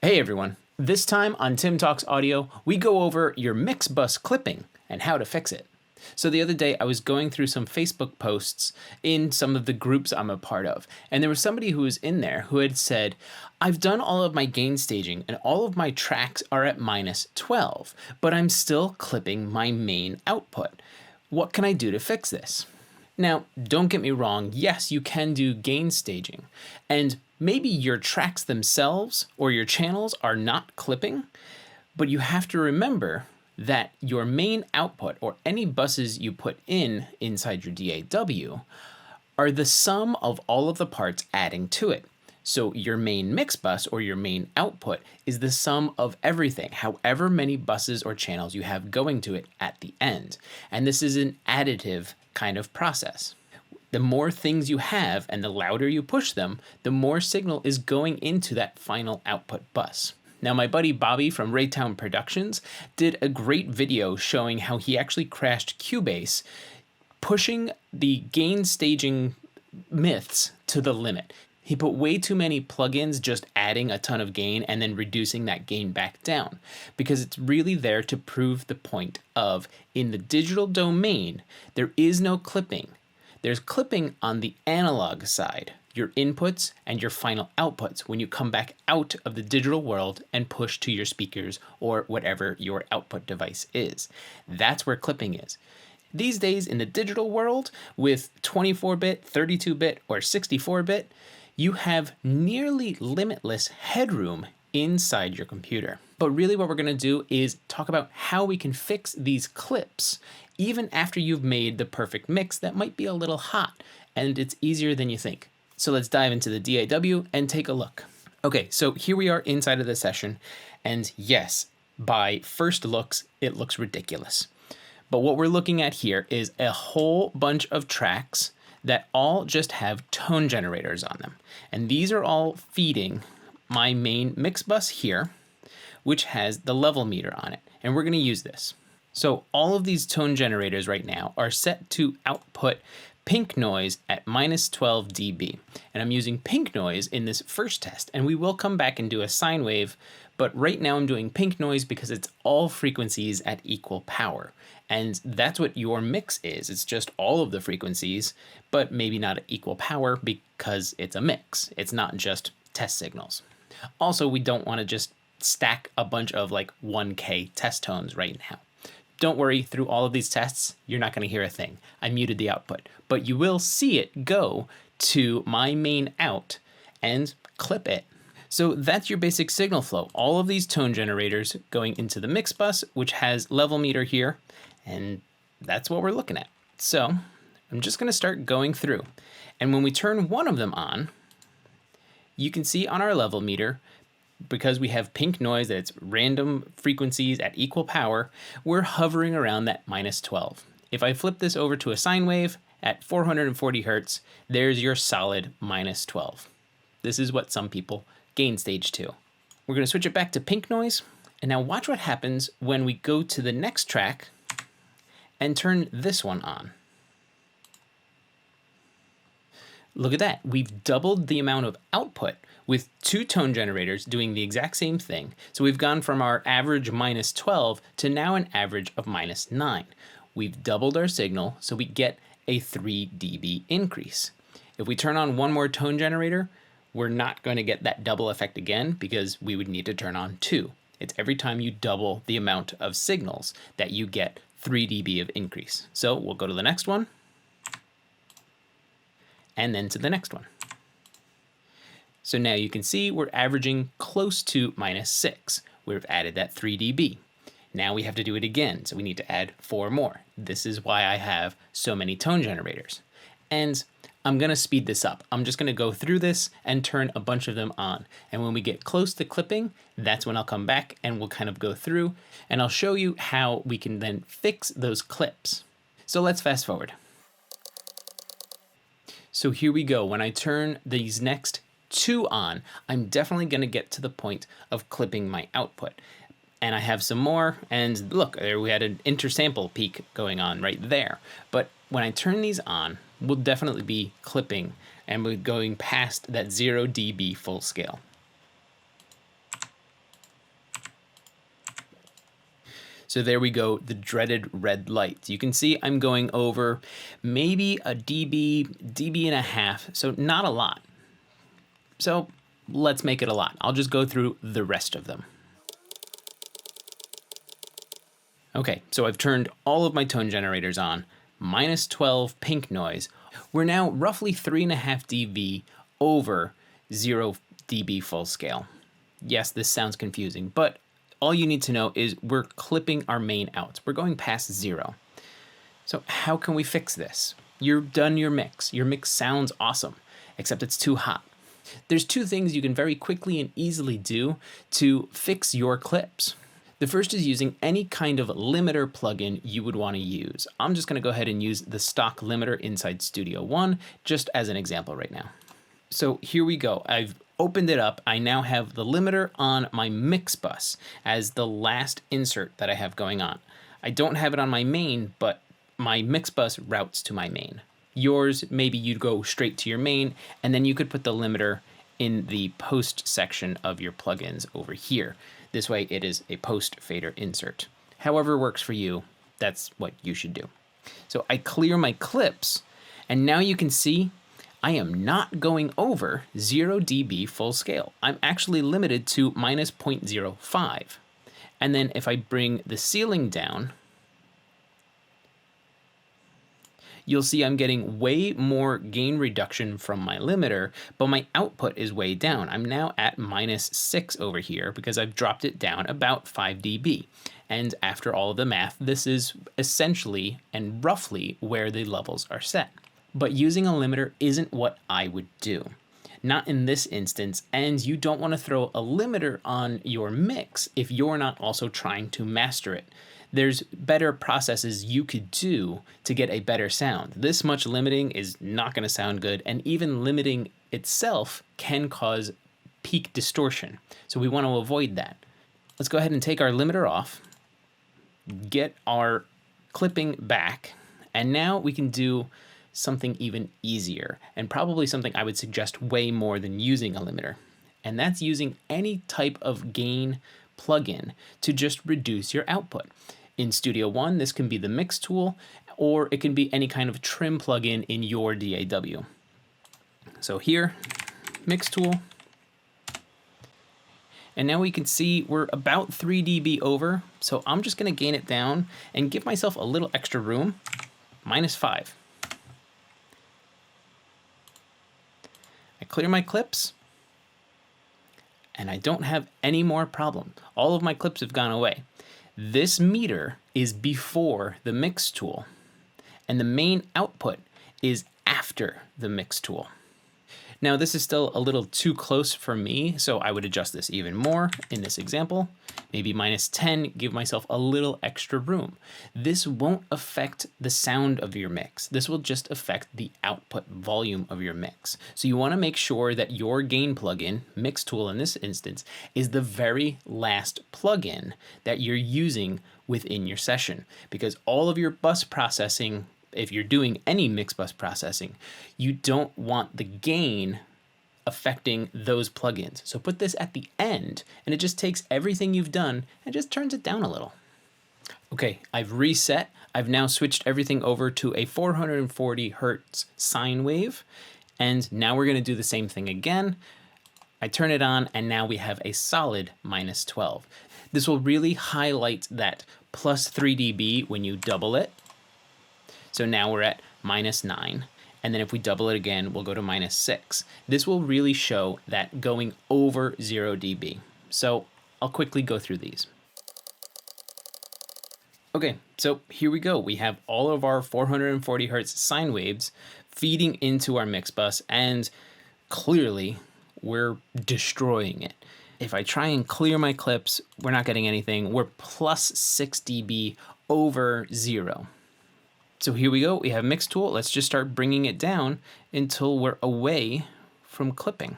Hey everyone, this time on Tim Talks Audio, we go over your mix bus clipping and how to fix it. So the other day I was going through some Facebook posts in some of the groups I'm a part of, and there was somebody who was in there who had said, I've done all of my gain staging and all of my tracks are at -12, but I'm still clipping my main output. What can I do to fix this? Now, don't get me wrong, yes, you can do gain staging, and maybe your tracks themselves or your channels are not clipping, but you have to remember that your main output or any buses you put in inside your DAW are the sum of all of the parts adding to it. So your main mix bus or your main output is the sum of everything, however many buses or channels you have going to it at the end. And this is an additive kind of process. The more things you have and the louder you push them, the more signal is going into that final output bus. Now, my buddy Bobby from Raytown Productions did a great video showing how he actually crashed Cubase, pushing the gain staging myths to the limit. He put way too many plugins just adding a ton of gain and then reducing that gain back down, because it's really there to prove the point of, in the digital domain, there is no clipping. There's clipping on the analog side, your inputs and your final outputs when you come back out of the digital world and push to your speakers or whatever your output device is. That's where clipping is. These days in the digital world, with 24-bit, 32-bit, or 64-bit, you have nearly limitless headroom inside your computer. But really what we're going to do is talk about how we can fix these clips even after you've made the perfect mix that might be a little hot, and it's easier than you think. So let's dive into the DAW and take a look. Okay, so here we are inside of the session, and yes, by first looks, it looks ridiculous. But what we're looking at here is a whole bunch of tracks that all just have tone generators on them. And these are all feeding my main mix bus here, which has the level meter on it. And we're gonna use this. So all of these tone generators right now are set to output pink noise at -12 dB. And I'm using pink noise in this first test, and we will come back and do a sine wave, but right now I'm doing pink noise because it's all frequencies at equal power. And that's what your mix is. It's just all of the frequencies, but maybe not at equal power because it's a mix. It's not just test signals. Also, we don't want to just stack a bunch of like 1K test tones right now. Don't worry, through all of these tests, you're not going to hear a thing. I muted the output, but you will see it go to my main out and clip it. So that's your basic signal flow. All of these tone generators going into the mix bus, which has level meter here, and that's what we're looking at. So I'm just going to start going through. And when we turn one of them on, you can see on our level meter, because we have pink noise that's random frequencies at equal power, we're hovering around that -12. If I flip this over to a sine wave at 440 hertz, there's your solid -12. This is what some people gain stage to. We're going to switch it back to pink noise. And now watch what happens when we go to the next track and turn this one on. Look at that. We've doubled the amount of output with two tone generators doing the exact same thing. So we've gone from our average -12 to now an average of -9. We've doubled our signal, so we get a 3 dB increase. If we turn on one more tone generator, we're not going to get that double effect again because we would need to turn on two. It's every time you double the amount of signals that you get 3 dB of increase. So we'll go to the next one, and then to the next one. So now you can see we're averaging close to -6. We've added that 3 dB. Now we have to do it again, so we need to add 4 more. This is why I have so many tone generators. And I'm gonna speed this up. I'm just gonna go through this and turn a bunch of them on. And when we get close to clipping, that's when I'll come back and we'll kind of go through and I'll show you how we can then fix those clips. So let's fast forward. So here we go. When I turn these next two on, I'm definitely gonna get to the point of clipping my output. And I have some more, and look, there we had an intersample peak going on right there. But when I turn these on, we'll definitely be clipping and we're going past that 0 dB full scale. So there we go, the dreaded red lights. You can see I'm going over maybe a dB and a half, so not a lot. So let's make it a lot. I'll just go through the rest of them. Okay, so I've turned all of my tone generators on, -12 pink noise. We're now roughly 3.5 dB over 0 dB full scale. Yes, this sounds confusing, but all you need to know is we're clipping our main outs. We're going past 0. So how can we fix this? You've done your mix. Your mix sounds awesome, except it's too hot. There's 2 things you can very quickly and easily do to fix your clips. The first is using any kind of limiter plugin you would want to use. I'm just going to go ahead and use the stock limiter inside Studio One just as an example right now. So here we go. I've opened it up. I now have the limiter on my mix bus as the last insert that I have going on. I don't have it on my main, but my mix bus routes to my main. Yours, maybe you'd go straight to your main, and then you could put the limiter in the post section of your plugins over here. This way it is a post fader insert. However works for you, that's what you should do. So I clear my clips, and now you can see I am not going over 0 dB full scale. I'm actually limited to -0.05. And then if I bring the ceiling down, you'll see I'm getting way more gain reduction from my limiter, but my output is way down. I'm now at -6 over here because I've dropped it down about 5 dB. And after all of the math, this is essentially and roughly where the levels are set. But using a limiter isn't what I would do. Not in this instance, and you don't want to throw a limiter on your mix if you're not also trying to master it. There's better processes you could do to get a better sound. This much limiting is not going to sound good, and even limiting itself can cause peak distortion. So we want to avoid that. Let's go ahead and take our limiter off, get our clipping back, and now we can do something even easier, and probably something I would suggest way more than using a limiter. And that's using any type of gain plugin to just reduce your output. In Studio One, this can be the mix tool, or it can be any kind of trim plugin in your DAW. So here, mix tool. And now we can see we're about 3 dB over, so I'm just gonna gain it down and give myself a little extra room, -5. I clear my clips, and I don't have any more problem. All of my clips have gone away. This meter is before the mix tool, and the main output is after the mix tool. Now this is still a little too close for me, so I would adjust this even more in this example. Maybe -10, give myself a little extra room. This won't affect the sound of your mix. This will just affect the output volume of your mix. So you want to make sure that your gain plugin, mix tool in this instance, is the very last plugin that you're using within your session, because all of your bus processing, if you're doing any mix bus processing, you don't want the gain affecting those plugins. So put this at the end, and it just takes everything you've done and just turns it down a little. Okay, I've reset. I've now switched everything over to a 440 Hertz sine wave, and now we're gonna do the same thing again. I turn it on, and now we have a solid -12. This will really highlight that +3 dB when you double it. So now we're at -9. And then if we double it again, we'll go to -6. This will really show that going over 0 dB. So I'll quickly go through these. Okay, so here we go. We have all of our 440 Hertz sine waves feeding into our mix bus, and clearly we're destroying it. If I try and clear my clips, we're not getting anything. We're +6 dB over 0. So here we go, we have mix tool. Let's just start bringing it down until we're away from clipping.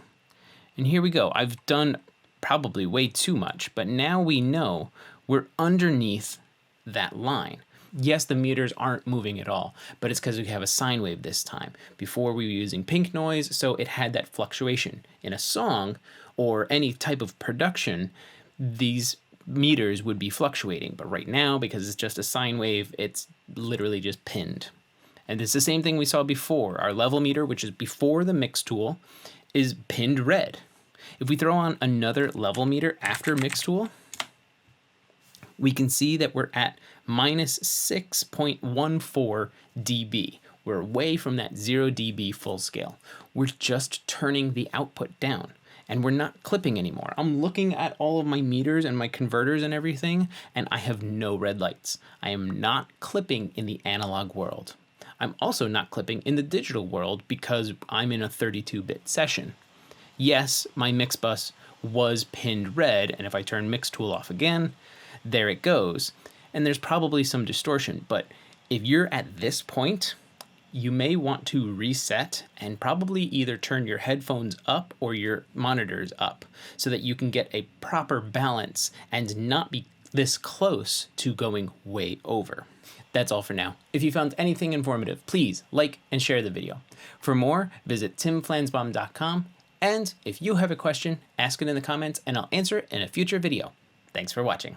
And here we go. I've done probably way too much, but now we know we're underneath that line. Yes, the meters aren't moving at all, but it's because we have a sine wave this time. Before we were using pink noise, so it had that fluctuation. In a song or any type of production, these meters would be fluctuating, but right now, because it's just a sine wave, it's literally just pinned. And it's the same thing we saw before. Our level meter, which is before the mix tool, is pinned red. If we throw on another level meter after mix tool, we can see that we're at minus 6.14 dB. We're away from that 0 dB full scale. We're just turning the output down, and we're not clipping anymore. I'm looking at all of my meters and my converters and everything, and I have no red lights. I am not clipping in the analog world. I'm also not clipping in the digital world because I'm in a 32-bit session. Yes, my mix bus was pinned red, and if I turn mix tool off again, there it goes. And there's probably some distortion, but if you're at this point, you may want to reset and probably either turn your headphones up or your monitors up so that you can get a proper balance and not be this close to going way over. That's all for now. If you found anything informative, please like and share the video. For more, visit timflansbaum.com, and if you have a question, ask it in the comments and I'll answer it in a future video. Thanks for watching.